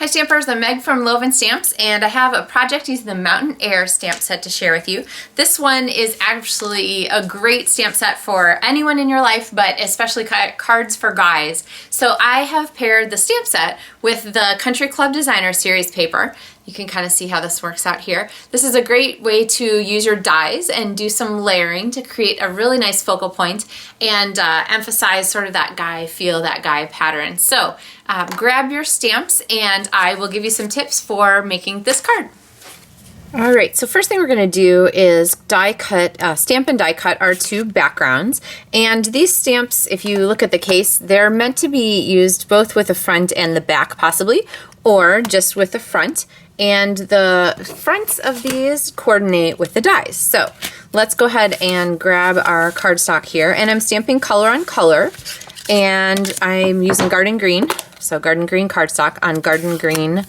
Hi Stampers, I'm Meg from LovenStamps, and I have a project using the Mountain Air stamp set to share with you. This one is actually a great stamp set for anyone in your life, but especially cards for guys. So I have paired the stamp set with the Country Club Designer Series paper. You can kind of see how this works out here. This is a great way to use your dies and do some layering to create a really nice focal point and emphasize sort of that guy feel, that guy pattern. So grab your stamps and I will give you some tips for making this card. All right, so first thing we're going to do is die cut, stamp and die cut our two backgrounds. And these stamps, if you look at the case, they're meant to be used both with the front and the back possibly, or just with the front. And the fronts of these coordinate with the dies. So let's go ahead and grab our cardstock here. And I'm stamping color on color. And I'm using garden green. So garden green cardstock on garden green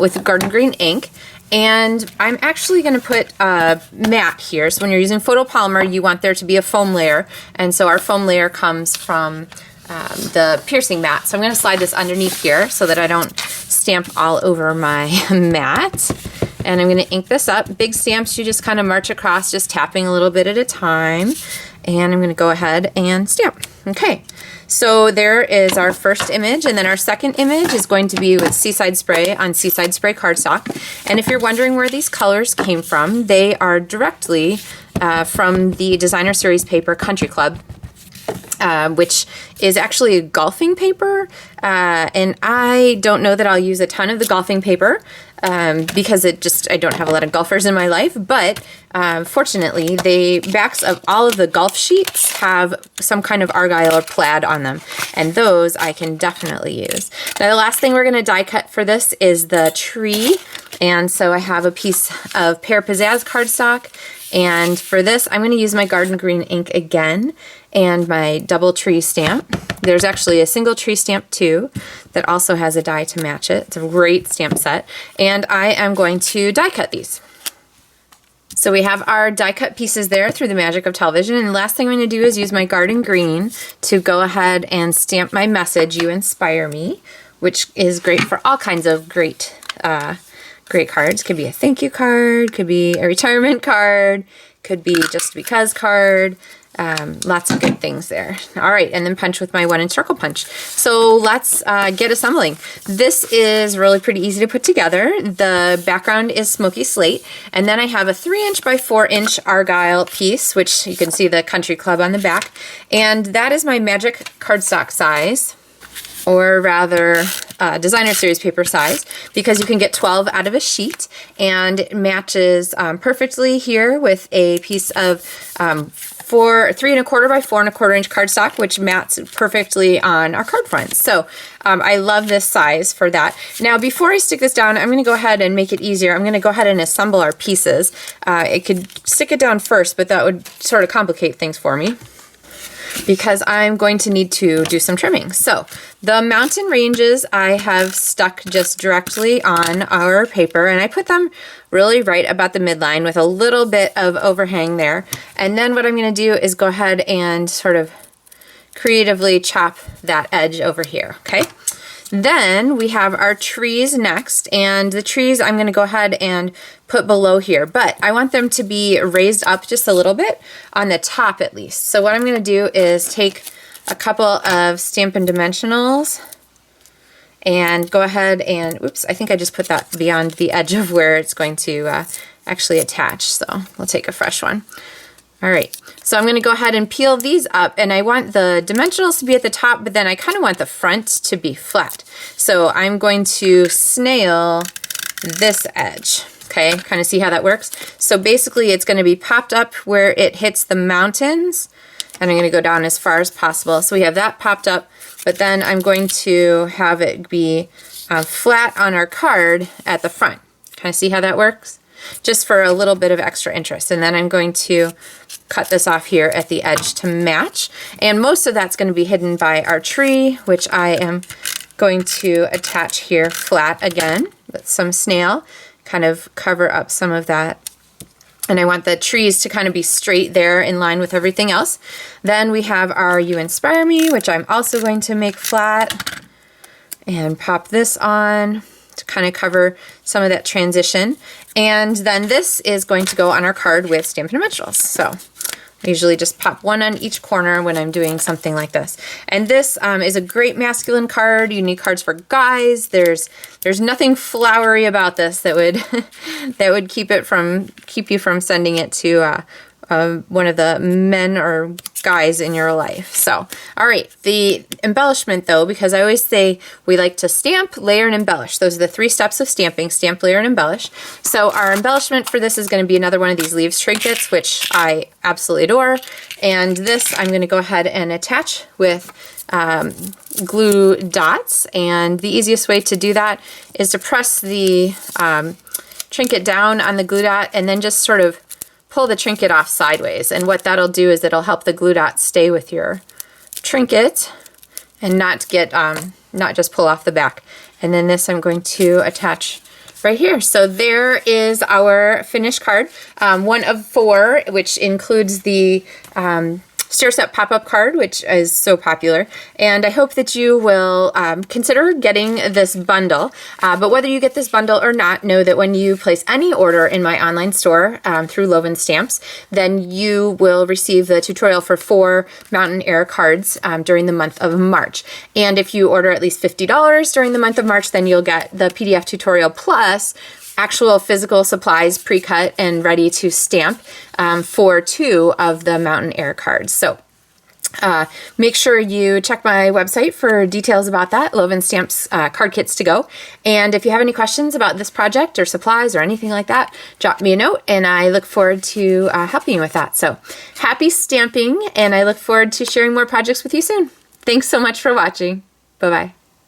with garden green ink. And I'm actually going to put a matte here. So when you're using photopolymer, you want there to be a foam layer. And so our foam layer comes from the piercing mat. So I'm going to slide this underneath here so that I don't stamp all over my mat. And I'm going to ink this up. Big stamps, you just kind of march across, just tapping a little bit at a time. And I'm going to go ahead and stamp. Okay, so there is our first image, and then our second image is going to be with Seaside Spray on Seaside Spray cardstock. And if you're wondering where these colors came from, they are directly from the Designer Series paper Country Club. Which is actually a golfing paper, and I don't know that I'll use a ton of the golfing paper because I don't have a lot of golfers in my life, but fortunately the backs of all of the golf sheets have some kind of argyle or plaid on them, and those I can definitely use. Now the last thing we're going to die cut for this is the tree, and so I have a piece of Pear Pizzazz cardstock, and for this I'm going to use my garden green ink again and my double tree stamp. There's actually a single tree stamp too that also has a die to match it. It's a great stamp set. And I am going to die cut these. So we have our die cut pieces there through the magic of television. And the last thing I'm going to do is use my garden green to go ahead and stamp my message, "You Inspire Me," which is great for all kinds of great cards. Could be a thank you card, could be a retirement card, could be just because card. Lots of good things there. All right, and then punch with my 1-inch circle punch. So let's get assembling. This is really pretty easy to put together. The background is smoky slate, and then I have a 3-inch by 4-inch argyle piece, which you can see the Country Club on the back, and that is my magic cardstock size, or rather Designer Series paper size, because you can get 12 out of a sheet, and it matches perfectly here with a piece of 3 1/4 by 4 1/4 inch cardstock, which mats perfectly on our card front. So I love this size for that. Now before I stick this down, I'm going to go ahead and make it easier. I'm going to go ahead and assemble our pieces. I could stick it down first, but that would sort of complicate things for me, because I'm going to need to do some trimming. So the mountain ranges I have stuck just directly on our paper, and I put them really right about the midline with a little bit of overhang there. And then what I'm going to do is go ahead and sort of creatively chop that edge over here, okay? Then we have our trees next, and the trees I'm going to go ahead and put below here, but I want them to be raised up just a little bit on the top at least. So what I'm going to do is take a couple of Stampin' Dimensionals and go ahead and, oops, I think I just put that beyond the edge of where it's going to actually attach, so we'll take a fresh one. All right, so I'm going to go ahead and peel these up, and I want the dimensionals to be at the top, but then I kind of want the front to be flat. So I'm going to snail this edge. Okay, kind of see how that works? So basically it's going to be popped up where it hits the mountains, and I'm going to go down as far as possible. So we have that popped up, but then I'm going to have it be flat on our card at the front. Kind of see how that works? Just for a little bit of extra interest. And then I'm going to cut this off here at the edge to match. And most of that's going to be hidden by our tree, which I am going to attach here flat again with some snail, kind of cover up some of that. And I want the trees to kind of be straight there in line with everything else. Then we have our You Inspire Me, which I'm also going to make flat and pop this on to kind of cover some of that transition. And then this is going to go on our card with Stampin' Dimensionals. So I usually just pop one on each corner when I'm doing something like this. And this is a great masculine card. You need cards for guys. There's nothing flowery about this that would that would keep you from sending it to one of the men or guys in your life. So, all right, the embellishment though, because I always say we like to stamp, layer, and embellish. Those are the 3 steps of stamping: stamp, layer, and embellish. So our embellishment for this is going to be another one of these leaves trinkets, which I absolutely adore. And this I'm going to go ahead and attach with glue dots. And the easiest way to do that is to press the trinket down on the glue dot and then just sort of pull the trinket off sideways. And what that'll do is it'll help the glue dot stay with your trinket and not get not just pull off the back. And then this I'm going to attach right here. So there is our finished card, 1 of 4, which includes the stair step pop-up card, which is so popular. And I hope that you will consider getting this bundle. But whether you get this bundle or not, know that when you place any order in my online store through LovenStamps, then you will receive the tutorial for 4 Mountain Air cards during the month of March. And if you order at least $50 during the month of March, then you'll get the PDF tutorial plus actual physical supplies pre-cut and ready to stamp for 2 of the Mountain Air cards. So make sure you check my website for details about that, LovenStamps card kits to go. And if you have any questions about this project or supplies or anything like that, drop me a note and I look forward to helping you with that. So happy stamping, and I look forward to sharing more projects with you soon. Thanks so much for watching. Bye-bye.